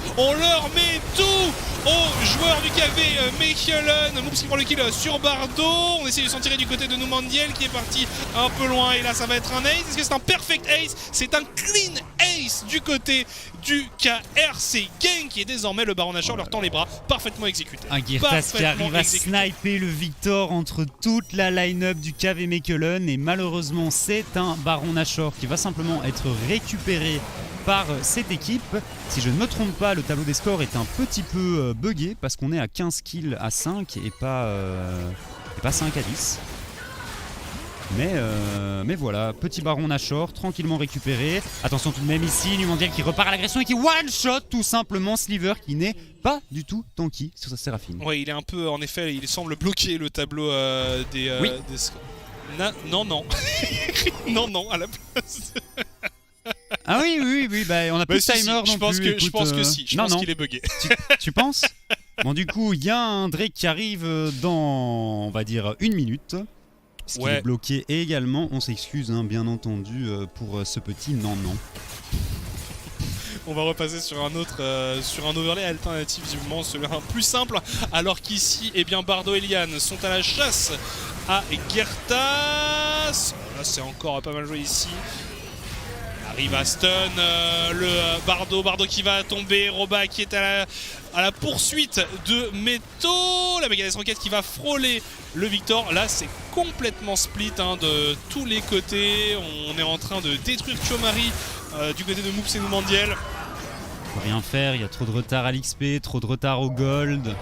aux joueurs du KV Mechelen. Moops qui prend le kill sur Bardo, on essaie de s'en tirer du côté de Numandiel qui est parti un peu loin et là ça va être un ace. Est-ce que c'est un perfect ace? C'est un clean ace du côté du KRC Gang qui est désormais le Baron Nashor, leur tend les bras, parfaitement exécuté. Un Gertas qui arrive à sniper le Victor entre toute la line-up du KV Mechelen et malheureusement c'est un Baron Nashor qui va simplement être récupéré par cette équipe. Si je ne me trompe pas, le tableau des scores est un petit peu buggé parce qu'on est à 15 kills à 5 et pas 5 à 10. Mais voilà, petit Baron Nashor, tranquillement récupéré. Attention tout de même ici, Numandiel qui repart à l'agression et qui one-shot tout simplement Sliver qui n'est pas du tout tanky sur sa Séraphine. Ouais, il est un peu, en effet, il semble bloquer le tableau des... Oui. Non. non, à la place. Ah oui, bah, on a plus de timer non je pense plus. Je pense que si, je pense qu'il est bugué. Tu penses? Bon, du coup, il y a un Drake qui arrive dans, on va dire, 1 minute. Ce qui est bloqué également. On s'excuse, hein, bien entendu, pour ce petit non. On va repasser sur un autre, sur un overlay alternatif, visiblement celui-là plus simple. Alors qu'ici, eh bien, Bardo et Lian sont à la chasse à Gertas. Là, c'est encore pas mal joué ici. Arrive à stun le Bardo qui va tomber, Roba qui est à la poursuite de Meto, la Megadeth Rocket qui va frôler le Victor. Là c'est complètement split hein, de tous les côtés, on est en train de détruire Chomari du côté de Moops et Numandiel. On peut rien faire, il y a trop de retard à l'XP, trop de retard au gold.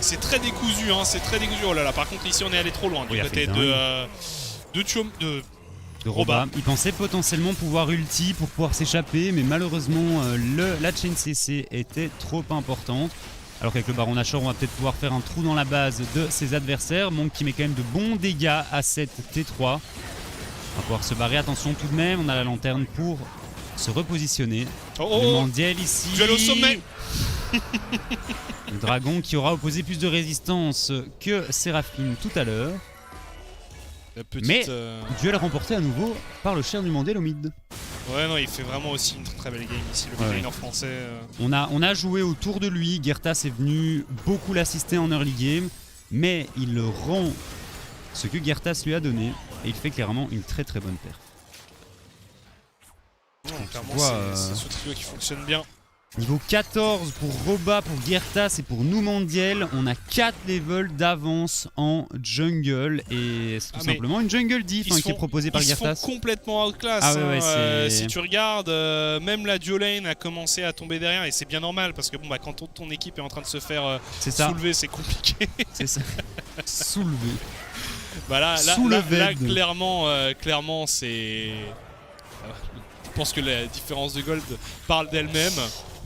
C'est très décousu, hein, c'est très décousu. Oh là là, par contre ici on est allé trop loin du côté de Roba. Il pensait potentiellement pouvoir ulti pour pouvoir s'échapper, mais malheureusement la chain CC était trop importante. Alors qu'avec le Baron Nashor, on va peut-être pouvoir faire un trou dans la base de ses adversaires. Monk qui met quand même de bons dégâts à cette T3. On va pouvoir se barrer, attention tout de même, on a la lanterne pour se repositionner. Numandiel ici. Duel au sommet. Le dragon qui aura opposé plus de résistance que Séraphine tout à l'heure. Mais duel remporté à nouveau par le cher du Mandel au mid. Ouais, non, il fait vraiment aussi une très belle game ici, le midlaner français. On a joué autour de lui, Gertas est venu beaucoup l'assister en early game, mais il rend ce que Gertas lui a donné, et il fait clairement une très très bonne perf. Clairement, c'est ce trio qui fonctionne bien. Niveau 14 pour Roba, pour Gertas et pour Numandiel, on a 4 levels d'avance en jungle et c'est tout simplement une jungle diff qui est proposée par Gertas. Ils sont complètement outclass. Si tu regardes, même la duo lane a commencé à tomber derrière et c'est bien normal parce que bon, bah, quand ton équipe est en train de se faire soulever, c'est compliqué. C'est ça. Soulever. Bah là clairement c'est... Je pense que la différence de gold parle d'elle-même.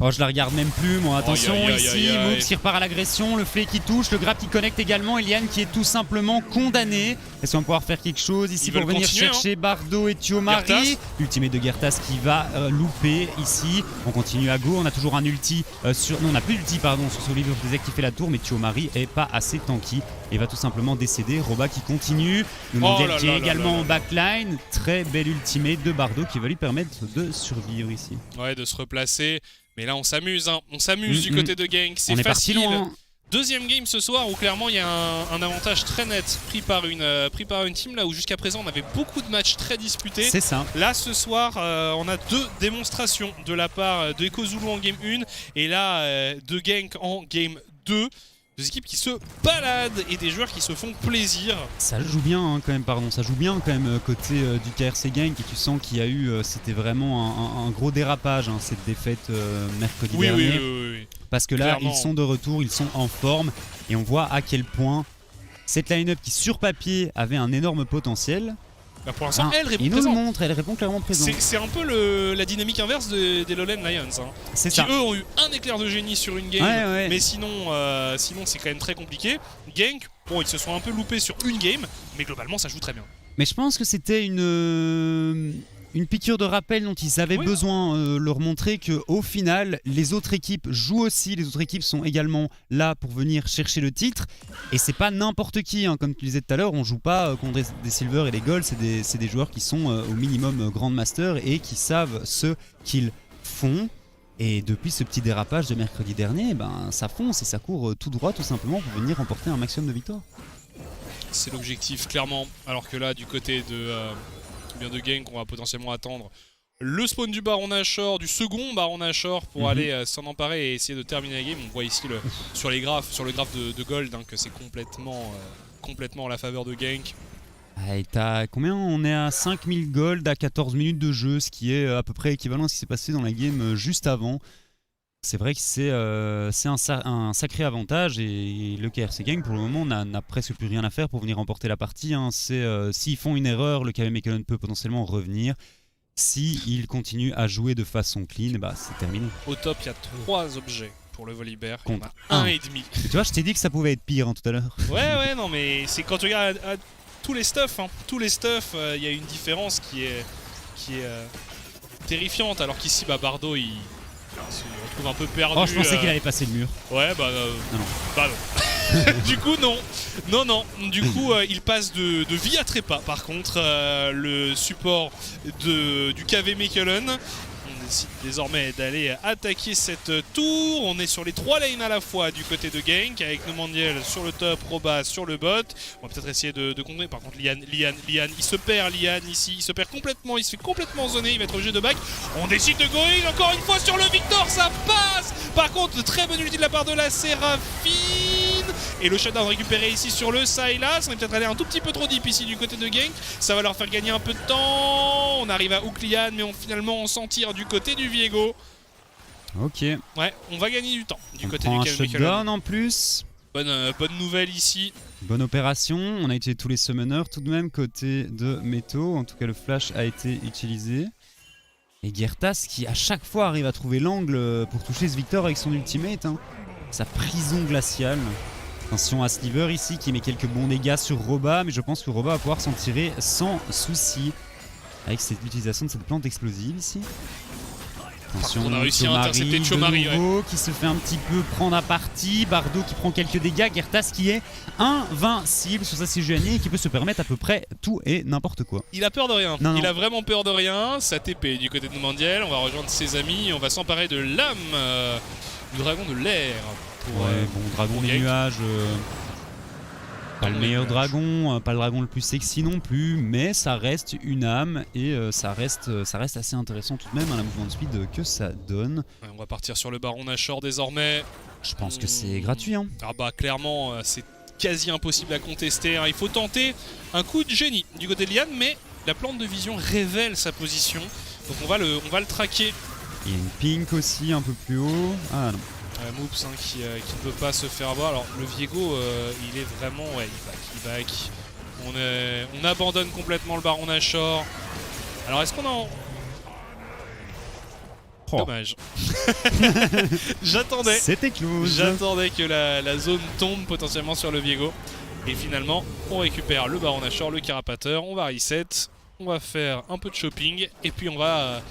Oh, je la regarde même plus, moi. Attention, ici, Moops qui repart à l'agression, le Flay qui touche, le grab qui connecte également, Eliane qui est tout simplement condamné. Est-ce qu'on va pouvoir faire quelque chose ici pour venir chercher Bardo et Thiomari? Ultimate de Gertas qui va louper ici. On continue à go, on a toujours un ulti sur... Non, on n'a plus d'ulti, pardon, sur Soliver qui fait la tour, mais Thiomari est pas assez tanky et va tout simplement décéder. Roba qui continue, le qui est également en backline. Très belle ultimate de Bardo qui va lui permettre de survivre ici. Ouais, de se replacer. Mais là on s'amuse, hein. On s'amuse du côté de Genk, c'est facile. Parti loin. Deuxième game ce soir où clairement il y a un avantage très net pris par une team là où jusqu'à présent on avait beaucoup de matchs très disputés. C'est ça. Là ce soir on a 2 démonstrations de la part de EcoZulu en game 1 et là de Genk en game 2. Deux équipes qui se baladent et des joueurs qui se font plaisir. Ça joue bien hein, quand même, ça joue bien quand même côté du KRC Genk et tu sens qu'il y a eu, c'était vraiment un gros dérapage hein, cette défaite mercredi dernier. Oui. Parce que là ils sont de retour, ils sont en forme et on voit à quel point cette line-up qui sur papier avait un énorme potentiel. Bah pour l'instant, elle répond il nous le montre, elle répond clairement présent. C'est un peu la dynamique inverse des Lowland Lions. Hein. C'est ça. Eux ont eu un éclair de génie sur une game, mais sinon c'est quand même très compliqué. Genk, bon, ils se sont un peu loupés sur une game, mais globalement ça joue très bien. Mais je pense que c'était une piqûre de rappel dont ils avaient besoin, leur montrer qu'au final, les autres équipes jouent aussi, les autres équipes sont également là pour venir chercher le titre. Et c'est pas n'importe qui, hein. Comme tu disais tout à l'heure, on joue pas contre des silver et des gold, c'est des joueurs qui sont au minimum grandmaster et qui savent ce qu'ils font. Et depuis ce petit dérapage de mercredi dernier, ben, ça fonce et ça court tout droit tout simplement pour venir remporter un maximum de victoires. C'est l'objectif clairement, alors que là du côté de Genk, on va potentiellement attendre le spawn du Baron Nashor, du second Baron Nashor pour aller s'en emparer et essayer de terminer la game. On voit ici sur le graphe de gold hein, que c'est complètement en la faveur de Genk. Et t'as combien? On est à 5000 gold à 14 minutes de jeu, ce qui est à peu près équivalent à ce qui s'est passé dans la game juste avant. C'est vrai que c'est un sacré avantage et le KRC Genk pour le moment n'a presque plus rien à faire pour venir remporter la partie. Hein. S'ils font une erreur, le KV Mechelen peut potentiellement revenir. S'ils continuent à jouer de façon clean, bah, c'est terminé. Au top, il y a 3 objets pour le Volibear. Contre un et demi. Tu vois, je t'ai dit que ça pouvait être pire hein, tout à l'heure. Ouais, non, mais c'est quand tu regardes tous les stuffs, il y a une différence qui est terrifiante. Alors qu'ici, Bardo, il se retrouve un peu perdu. Oh, je pensais qu'il allait passer le mur. Ouais, non. Du coup, non. Du coup, il passe de vie à trépas. Par contre, le support du KV Mechelen. On décide désormais d'aller attaquer cette tour. On est sur les 3 lanes à la fois du côté de Genk, avec Numandiel sur le top, Roba sur le bot. On va peut-être essayer de contrer. Par contre, Lian, il se perd ici. Il se perd complètement. Il se fait complètement zoner. Il va être obligé de back. On décide de go in encore une fois sur le Victor. Ça passe. Par contre, très bonne ulti de la part de la Séraphine. Et le shutdown récupéré ici sur le Sylas. On est peut-être allé un tout petit peu trop deep ici du côté de Genk. Ça va leur faire gagner un peu de temps. On arrive à hook Lian, mais finalement on s'en tire du côté du Viego. Ok. Ouais, on va gagner du temps du côté du KV Mechelen. Shutdown en plus. Bonne nouvelle ici. Bonne opération. On a utilisé tous les summoners tout de même côté de Meto. En tout cas, le flash a été utilisé. Et Gertas qui à chaque fois arrive à trouver l'angle pour toucher ce Victor avec son ultimate. Hein. Sa prison glaciale. Attention à Sliver ici qui met quelques bons dégâts sur Roba, mais je pense que Roba va pouvoir s'en tirer sans souci avec l'utilisation de cette plante explosive ici. Attention, on a réussi à intercepter Chomari, qui se fait un petit peu prendre à partie. Bardo qui prend quelques dégâts. Gertas qui est invincible sur sa CGNI et qui peut se permettre à peu près tout et n'importe quoi. Il a peur de rien. Non. Il a vraiment peur de rien. Sa TP du côté de Numandiel. On va rejoindre ses amis et on va s'emparer de l'âme du dragon de l'air. Dragon des nuages. Pas le meilleur dragon, pas le dragon le plus sexy non plus, mais ça reste une âme et ça reste assez intéressant tout de même, la mouvement de speed que ça donne. Ouais, on va partir sur le Baron Nashor désormais. Je pense que c'est gratuit. Hein. Ah bah clairement, c'est quasi impossible à contester. Hein. Il faut tenter un coup de génie du côté de Lian, mais la plante de vision révèle sa position. Donc on va le traquer. Il y a une pink aussi un peu plus haut. Ah non. Moops qui ne peut pas se faire avoir. Alors le Viego il est vraiment il back. On abandonne complètement le Baron Nashor. Alors est-ce qu'on en... Dommage. J'attendais. C'était close. J'attendais que la zone tombe potentiellement sur le Viego. Et finalement on récupère le Baron Nashor, le Carapateur, on va reset, on va faire un peu de shopping et puis on va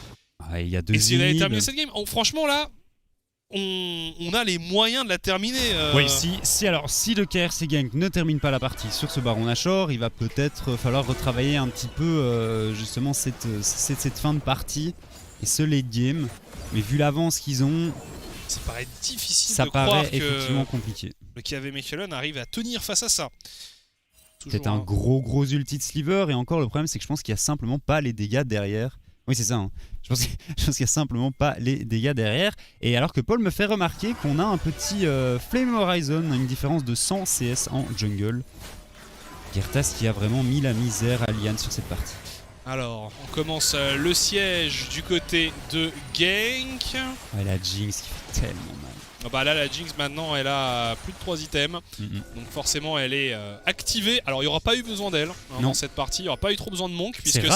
il y a deux essayer d'aller terminer cette game. Franchement là on a les moyens de la terminer. Oui, si le KRC Gang ne termine pas la partie sur ce Baron Nashor, il va peut-être falloir retravailler un petit peu justement cette fin de partie et ce late game. Mais vu l'avance qu'ils ont, ça paraît difficile ça de paraît croire effectivement compliqué. Le KV Mechelen arrive à tenir face à ça. Peut-être un gros ulti de Sliver, et encore le problème c'est que je pense qu'il n'y a simplement pas les dégâts derrière. Oui, c'est ça. Hein. Je pense qu'il n'y a simplement pas les dégâts derrière. Et alors que Paul me fait remarquer qu'on a un petit Flame Horizon, une différence de 100 CS en jungle. Gertas qui a vraiment mis la misère à Lian sur cette partie. Alors, on commence le siège du côté de Gank. Ouais, la Jinx qui fait tellement mal. Ah bah là, la Jinx maintenant, elle a plus de 3 items. Donc forcément, elle est activée. Alors, il n'y aura pas eu besoin d'elle dans cette partie. Il n'y aura pas eu trop besoin de Monk. Puisque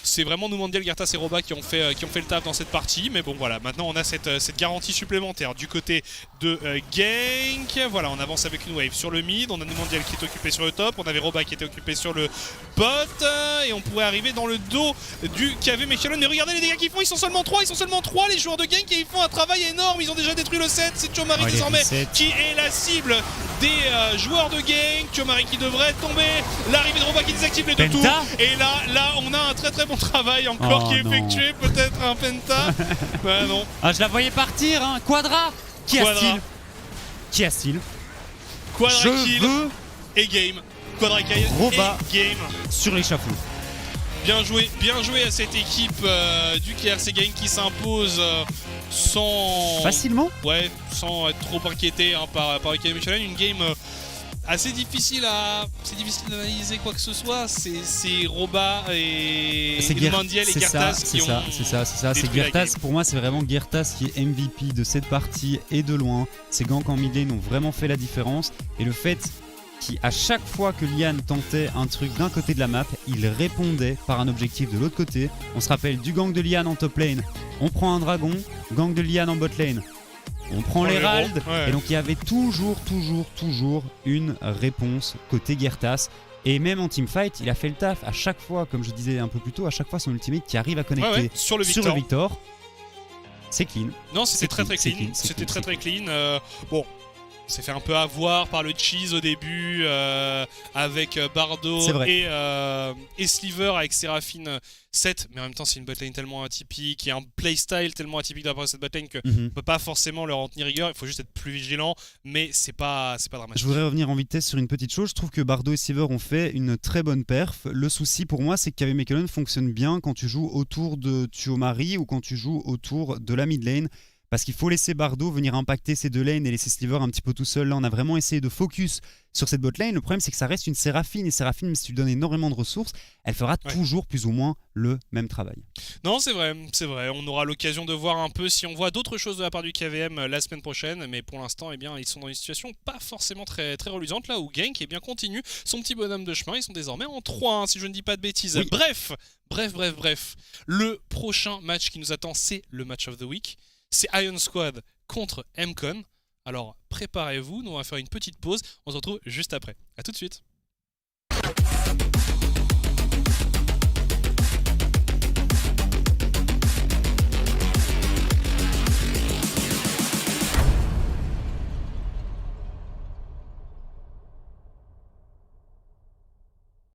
c'est vraiment Numandiel, Gertas et Roba qui ont fait le taf dans cette partie. Mais bon, voilà. Maintenant, on a cette garantie supplémentaire du côté de Gank. Voilà, on avance avec une wave sur le mid. On a Numandiel qui est occupé sur le top. On avait Roba qui était occupé sur le bot. Et on pourrait arriver dans le dos du KV Mechelen. Mais regardez les dégâts qu'ils font. Ils sont seulement 3 les joueurs de Gank. Et ils font un travail énorme. Ils ont déjà détruit le set. C'est Chomari désormais qui est la cible des joueurs de Gank. Chomari qui devrait tomber. L'arrivée de Roba qui désactive les deux tours. Et là, on a un très bon travail encore qui est effectué. Peut-être un penta. Bah non. Ah, je la voyais partir. Hein. Quadra. Qui a-t-il Quadra kill et game. Quadra kill Roba et game. Sur l'échafaud. Bien joué à cette équipe du KRC Gang qui s'impose sans... Facilement. Ouais, sans être trop inquiété par le KV Mechelen. Une game assez difficile d'analyser quoi que ce soit. C'est Roba et Numandiel et Gertas qui ont... C'est ça. C'est Gertas, pour moi c'est vraiment Gertas qui est MVP de cette partie et de loin. Ces ganks en mid lane ont vraiment fait la différence. Et le fait qu'à chaque fois que Lian tentait un truc d'un côté de la map, il répondait par un objectif de l'autre côté. On se rappelle du gank de Lian en top lane, on prend un dragon, gank de Lian en bot lane, on prend l'Herald, et donc il y avait toujours une réponse côté Gertas. Et même en teamfight, il a fait le taf à chaque fois, comme je disais un peu plus tôt, à chaque fois son ultimate qui arrive à connecter sur le Victor. C'est clean. Non, c'était très clean. C'était très clean. Bon. s'est fait un peu avoir par le cheese au début avec Bardo et Sliver avec Seraphine 7, mais en même temps c'est une botlane tellement atypique, il y a un playstyle tellement atypique d'après cette botlane que on peut pas forcément leur en tenir rigueur, il faut juste être plus vigilant, mais c'est pas dramatique. Je voudrais revenir en vitesse sur une petite chose, je trouve que Bardo et Sliver ont fait une très bonne perf. Le souci pour moi c'est que KV Mechelen fonctionne bien quand tu joues autour de Tuomari ou quand tu joues autour de la mid lane. Parce qu'il faut laisser Bardo venir impacter ces deux lanes et laisser Sliver un petit peu tout seul. Là, on a vraiment essayé de focus sur cette bot lane. Le problème, c'est que ça reste une Seraphine. Et Seraphine, même si tu lui donnes énormément de ressources, elle fera toujours plus ou moins le même travail. Non, c'est vrai. On aura l'occasion de voir un peu si on voit d'autres choses de la part du KVM la semaine prochaine. Mais pour l'instant, eh bien, ils sont dans une situation pas forcément très, très reluisante. Là où Gank continue son petit bonhomme de chemin. Ils sont désormais en 3, si je ne dis pas de bêtises. Oui. Bref. Le prochain match qui nous attend, c'est le match of the week. C'est Iron Squad contre MCon. Alors préparez-vous, nous on va faire une petite pause. On se retrouve juste après. A tout de suite.